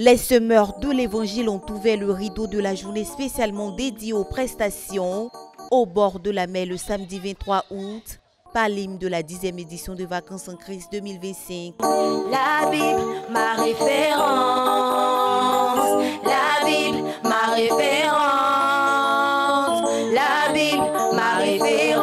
Les semeurs de l'Évangile ont ouvert le rideau de la journée spécialement dédiée aux prestations au bord de la mer le samedi 23 août par l'hymne de la 10e édition de Vacances en Christ 2025. La Bible, ma référence. La Bible, ma référence. La Bible, ma référence.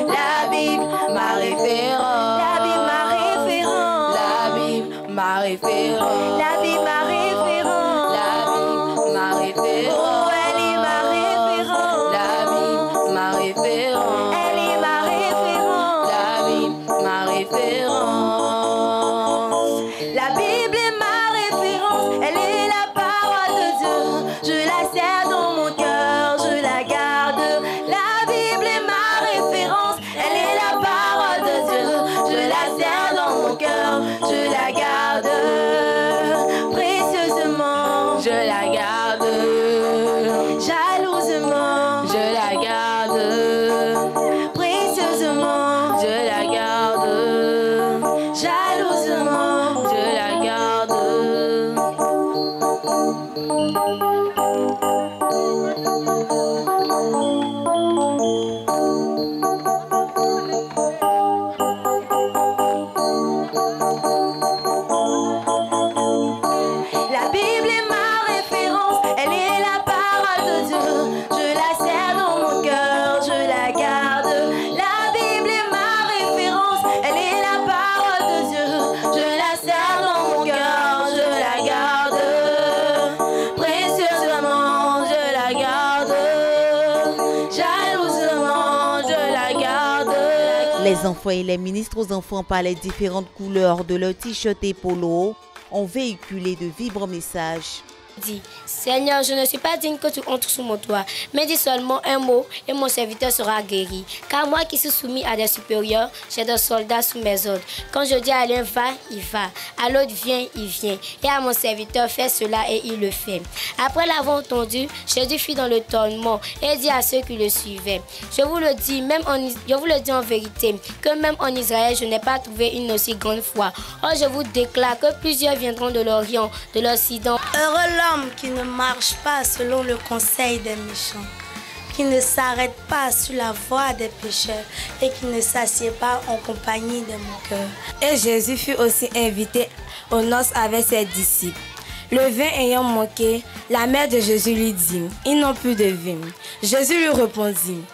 La Bible, ma référence. La Bible, ma référence. La Bible, ma référence. La Bible, ma référence. La Bible, ma référence. Oh, elle est ma référence. La Bible, ma référence. Elle est ma référence. La Bible, ma référence. La Bible est ma référence. Elle est la parole de Dieu. Je la serre dans mon cœur, je la garde. La Bible est ma référence. Elle est la parole de Dieu. Je la serre dans mon cœur, je la garde. Précieusement, je la garde. Jalousement, je la garde. Précieusement, je la garde. Jalousement, je la garde. La Bible est ma référence, elle est la parole de Dieu. Je la serre dans mon cœur, je la garde. La Bible est ma référence, elle est la parole de Dieu. Je la serre dans mon cœur, je la garde. Précieusement, je la garde. Jalousement, je la garde. Les enfants et les ministres aux enfants par les différentes couleurs de leur t-shirt et polo ont véhiculé de vibrants messages. Dis, Seigneur, je ne suis pas digne que tu entres sous mon toit, mais dis seulement un mot et mon serviteur sera guéri. Car moi qui suis soumis à des supérieurs, j'ai des soldats sous mes ordres. Quand je dis à l'un va, il va. À l'autre viens, il vient. Et à mon serviteur fais cela et il le fait. Après l'avoir entendu, Jésus fut dans le tourment et dit à ceux qui le suivaient, je vous le dis en vérité, que même en Israël, je n'ai pas trouvé une aussi grande foi. Or, je vous déclare que plusieurs viendront de l'Orient, de l'Occident. Heureux l'homme qui ne marche pas selon le conseil des méchants, qui ne s'arrête pas sur la voie des pécheurs et qui ne s'assied pas en compagnie des moqueurs. Et Jésus fut aussi invité aux noces avec ses disciples. Le vin ayant manqué, la mère de Jésus lui dit, ils n'ont plus de vin. Jésus lui répondit,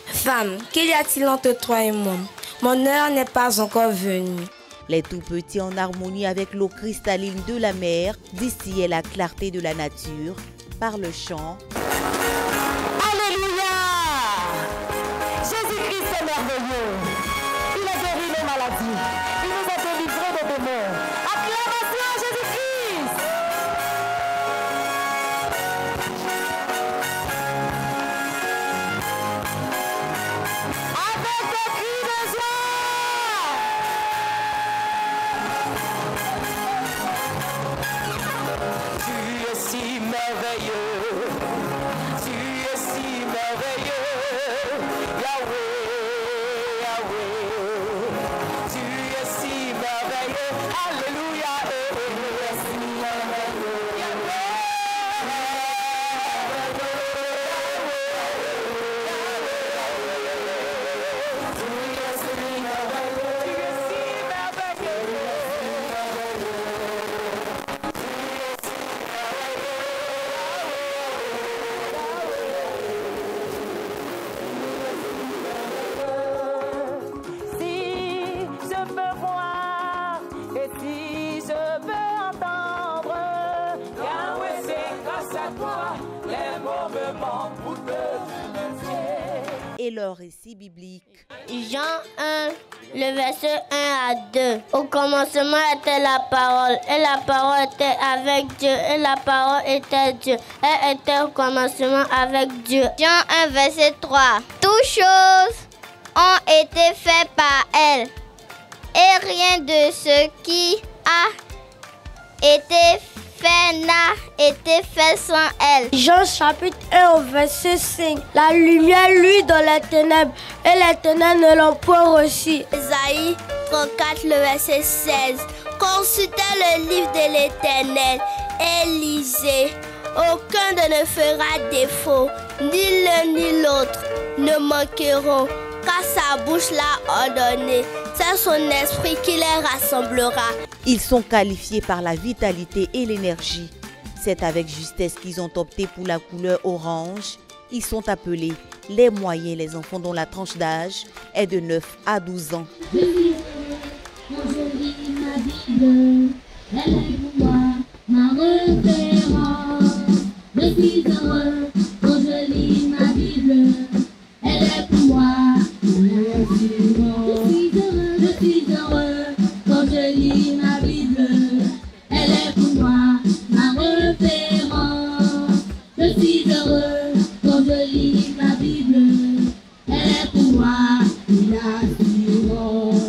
femme, qu'y a-t-il entre toi et moi? Mon heure n'est pas encore venue. Les tout petits, en harmonie avec l'eau cristalline de la mer, distillaient la clarté de la nature par le chant. Alléluia! Jésus-Christ est merveilleux. Il a guéri les maladies. Il nous a délivrés des démons. Acclamation à Jésus-Christ! Avec des cris de joie! Tu es si merveilleux, tu es si merveilleux, Yahweh, Yahweh, tu es si merveilleux, Alléluia, tu es si merveilleux, Yahweh, tu es si merveilleux, tu es si merveilleux. Si je peux voir et si je peux entendre, Yahweh, c'est grâce à toi, les moments pour te remercier. Et leur récit biblique. Jean 1, le verset 1 à 2. Au commencement était la parole, et la parole était avec Dieu, et la parole était Dieu. Elle était au commencement avec Dieu. Jean 1, verset 3. Toutes choses ont été faites par elle, et rien de ce qui a été fait n'a été fait sans elle. Jean chapitre 1 au verset 5. La lumière luit dans les ténèbres et les ténèbres ne l'ont point reçue. Ésaïe 34, le verset 16. Consultez le livre de l'Éternel et lisez. Aucun de ne fera défaut, ni l'un ni l'autre ne manqueront, car sa bouche l'a ordonné. C'est son esprit qui les rassemblera. Ils sont qualifiés par la vitalité et l'énergie. C'est avec justesse qu'ils ont opté pour la couleur orange. Ils sont appelés les moyens, les enfants dont la tranche d'âge est de 9 à 12 ans. Je suis heureux quand je lis ma Bible. Elle est pour moi mon assurance. Je suis heureux quand je lis ma Bible. Elle est pour moi ma référence. Je suis heureux quand je lis ma Bible. Elle est pour moi une assurance.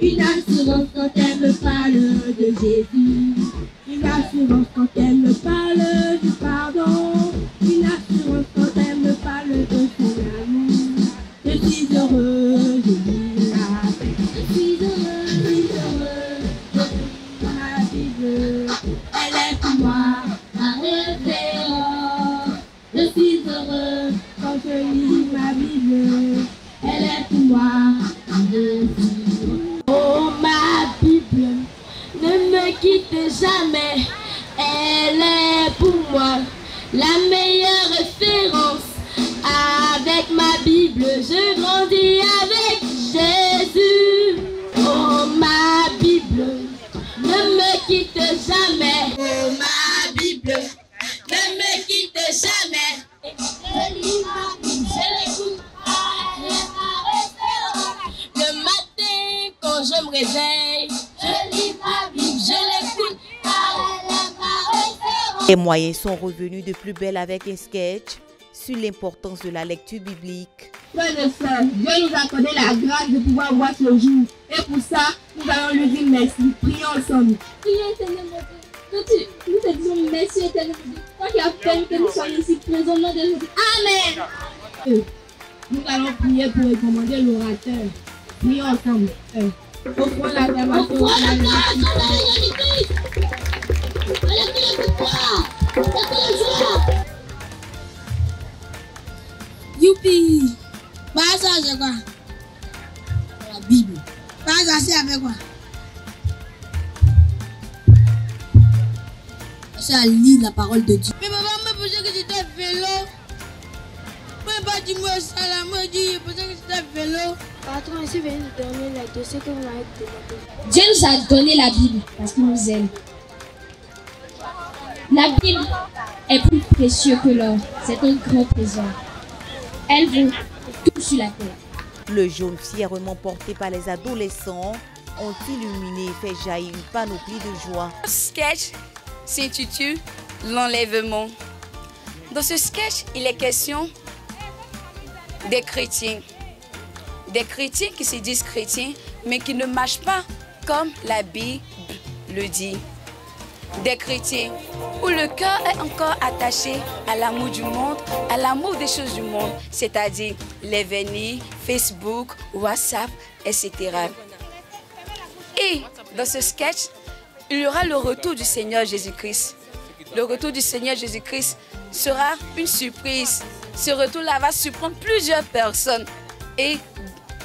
Une assurance quand elle me parle de Jésus. Une assurance quand elle me parle du pardon. Une assurance quand elle me parle de son amour. Je suis heureux, je lis la paix. Je suis heureux, je lis ma Bible. Elle est pour moi ma référence. Je suis heureux quand je lis ma Bible. Elle est pour moi ma référence. Oh ma Bible, ne me quitte jamais. Elle est pour moi la meilleure référence. Avec ma Bible, je grandis avec Jésus. Oh ma Bible, ne me quitte jamais. Oh ma Bible, ne me quitte jamais. Je lis ma Bible, je l'écoute. Elle est ma référence. Le matin quand je me réveille, je lis ma Bible, je l'écoute. Les moyens sont revenus de plus belle avec un sketch sur l'importance de la lecture biblique. Frères et sœurs, Dieu nous a accordé la grâce de pouvoir voir ce jour. Et pour ça, nous allons lui dire merci. Prions ensemble. Prions éternel mon Dieu. Nous te disons merci éternel mon Dieu. Toi qui as permis que nous soyons ici présents au nom de Jésus. Amen. Nous allons prier pour recommander l'orateur. Prions ensemble. Offrons l'acclamation au Jésus-Christ. Youpi! Bah ça c'est quoi? La Bible. Bah ça c'est avec quoi? Ça lit la parole de Dieu. Mais maman me pensait que c'était vélo. Moi pas dit moi ça là, moi dit je pensais que c'était vélo. Patron, je suis venu nous donner les dossiers que vous m'avez demandé. Dieu nous a donné la Bible parce qu'il nous aime. La Bible est plus précieuse que l'or. C'est un grand trésor. Elle vaut tout sur la terre. Le jaune fièrement porté par les adolescents ont illuminé et fait jaillir une panoplie de joie. Le sketch s'intitule L'enlèvement. Dans ce sketch, il est question des chrétiens. Des chrétiens qui se disent chrétiens, mais qui ne marchent pas comme la Bible le dit. Des chrétiens où le cœur est encore attaché à l'amour du monde, à l'amour des choses du monde, c'est-à-dire les vernis, Facebook, WhatsApp, etc. Et dans ce sketch, il y aura le retour du Seigneur Jésus-Christ. Le retour du Seigneur Jésus-Christ sera une surprise. Ce retour-là va surprendre plusieurs personnes et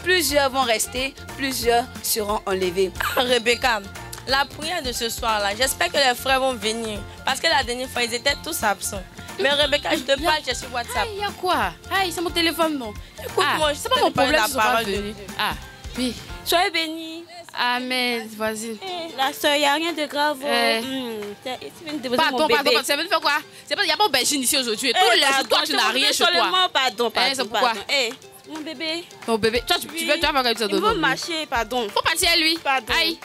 plusieurs vont rester, plusieurs seront enlevés. Rebecca, la prière de ce soir-là, j'espère que les frères vont venir. Parce que la dernière fois, ils étaient tous absents. Mais Rebecca, je te parle, je suis sur WhatsApp. Il y a quoi? C'est mon téléphone, non? Écoute-moi, c'est pas mon problème, la parole de Dieu. Oui. Soyez bénis. Amen, vas-y. La soeur, il n'y a rien de grave. Pardon, c'est venu faire quoi? C'est parce qu'il n'y a pas d'aubergine ici aujourd'hui. Tous les jours, toi, tu n'as rien chez toi. Pardon. Pourquoi? Mon bébé. Ton bébé. Toi, tu veux faire quelque chose de Il va marcher, pardon. Faut partir à lui. Pardon. Aïe.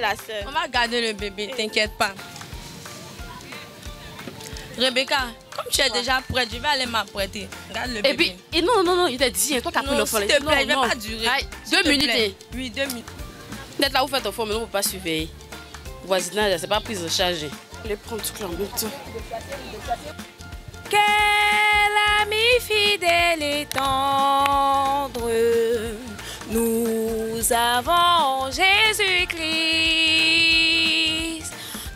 La soeur. On va garder le bébé, t'inquiète pas. Rebecca, comme tu es déjà prête, je vais aller m'apprêter. Regarde le bébé. Et puis, non, il t'a dit, toi qui as pris le fond. S'il te plaît, je ne vais pas durer. 2 minutes. Oui, 2 minutes. D'être là où fait ton fond, mais on ne peut pas surveiller. Voisinage, c'est pas prise en charge. Les prendre tout en même temps. Quel ami fidèle et tendre, nous avons Jésus-Christ,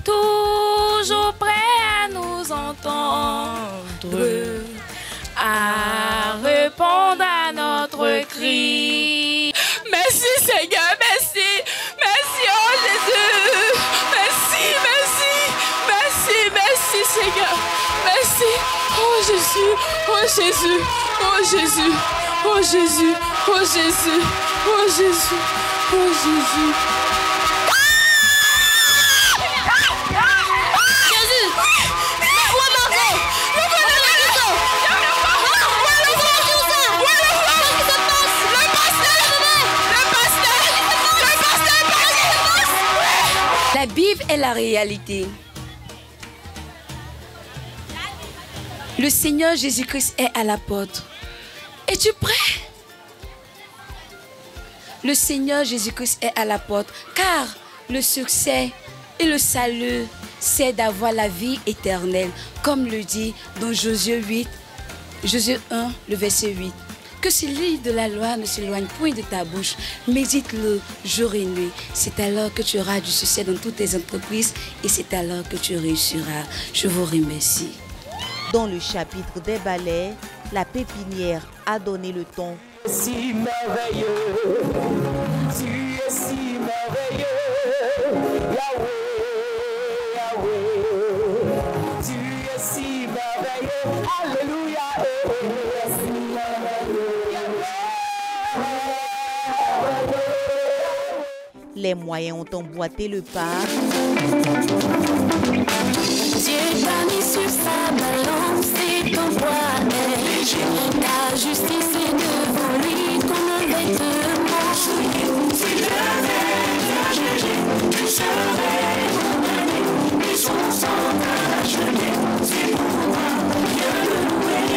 toujours prêt à nous entendre, à répondre à notre cri. Merci Seigneur, merci, merci oh Jésus, merci, merci, merci, merci Seigneur, merci, oh Jésus, oh Jésus, oh Jésus, oh Jésus, oh Jésus, oh Jésus, oh Jésus. La Bible est la réalité. Le Seigneur Jésus-Christ est à la porte. Es-tu prêt? Le Seigneur Jésus-Christ est à la porte, car le succès et le salut, c'est d'avoir la vie éternelle, comme le dit dans Josué 1, le verset 8. Que ce livre de la loi ne s'éloigne point de ta bouche. Médite-le jour et nuit. C'est alors que tu auras du succès dans toutes tes entreprises et c'est alors que tu réussiras. Je vous remercie. Dans le chapitre des ballets, la pépinière a donné le ton. Si merveilleux, tu es si merveilleux, Yahweh, Yahweh, tu es si merveilleux, Alléluia, Les moyens ont emboîté le pas. Dieu t'a mis sur sa balance et ton poids est léger. Ta justice est devant lui comme un vêtement. Si j'avais exagéré, tu serais condamné. Mais son sang t'a acheté, c'est pour moi, Dieu le louer.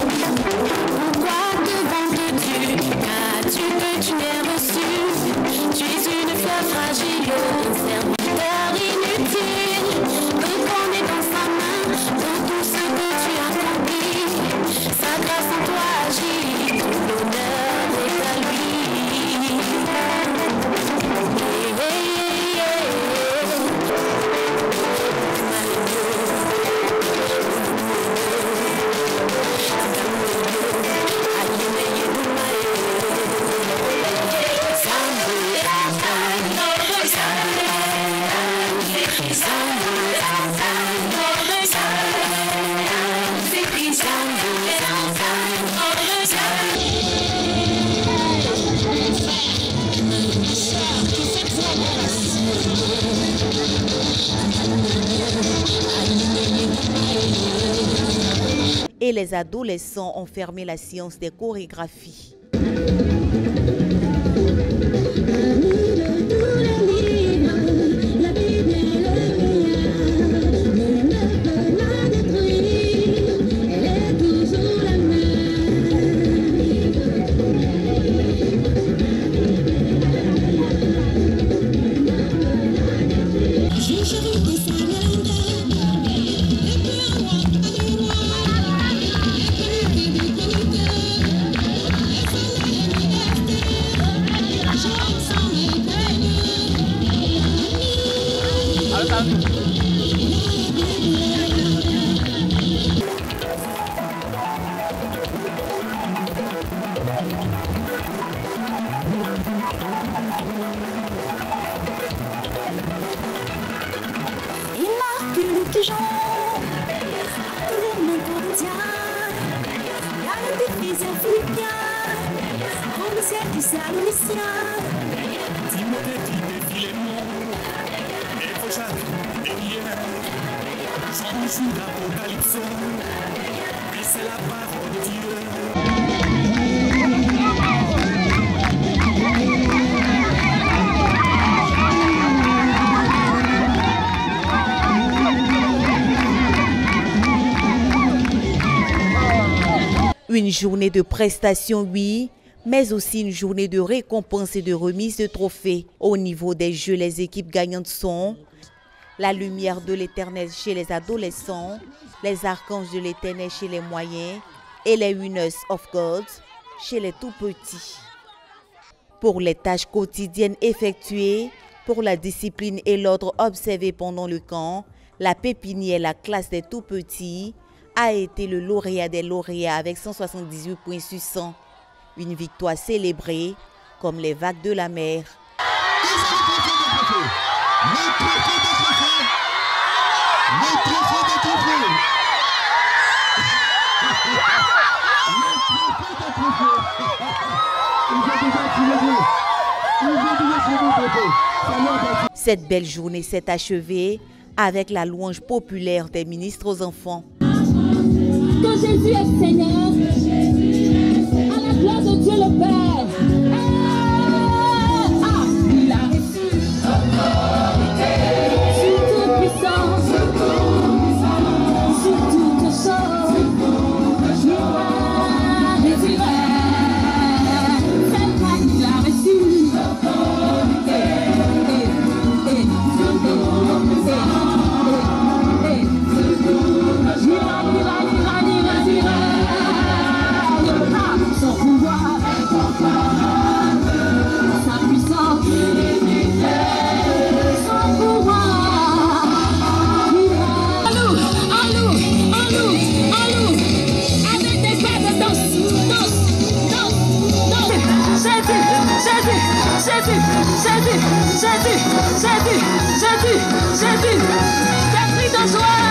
Pourquoi devant Dieu as-tu que tu n'es reçu? Tu es une fleur fragile, un serviteur inutile. Reconnais dans sa main dans tout ce que tu as accompli. Sa grâce en toi agit, tout l'honneur est à lui. Et les adolescents ont fermé la science des chorégraphies. journée de prestation, oui, mais aussi une journée de récompense et de remise de trophées. Au niveau des jeux, les équipes gagnantes sont la lumière de l'Éternel chez les adolescents, les archanges de l'Éternel chez les moyens et les winners of God chez les tout-petits. Pour les tâches quotidiennes effectuées, pour la discipline et l'ordre observé pendant le camp, la pépinière, la classe des tout-petits, a été le lauréat des lauréats avec 178 points sur 100. Une victoire célébrée comme les vagues de la mer. Cette belle journée s'est achevée avec la louange populaire des ministres aux enfants. Quand Jésus est Seigneur, à la gloire de Dieu le Père, il a reçu l'autorité sur toute puissance, sur toute chose, il a reçu, c'est moi qui l'a reçu l'autorité. Son pouvoir, sa puissance, son pouvoir. Allô, allô, allô, allô. Avec des pas de danse, danse, danse, danse. Jésus, Jésus, Jésus, Jésus, Jésus, Jésus, Jésus, Jésus. Des cris de joie.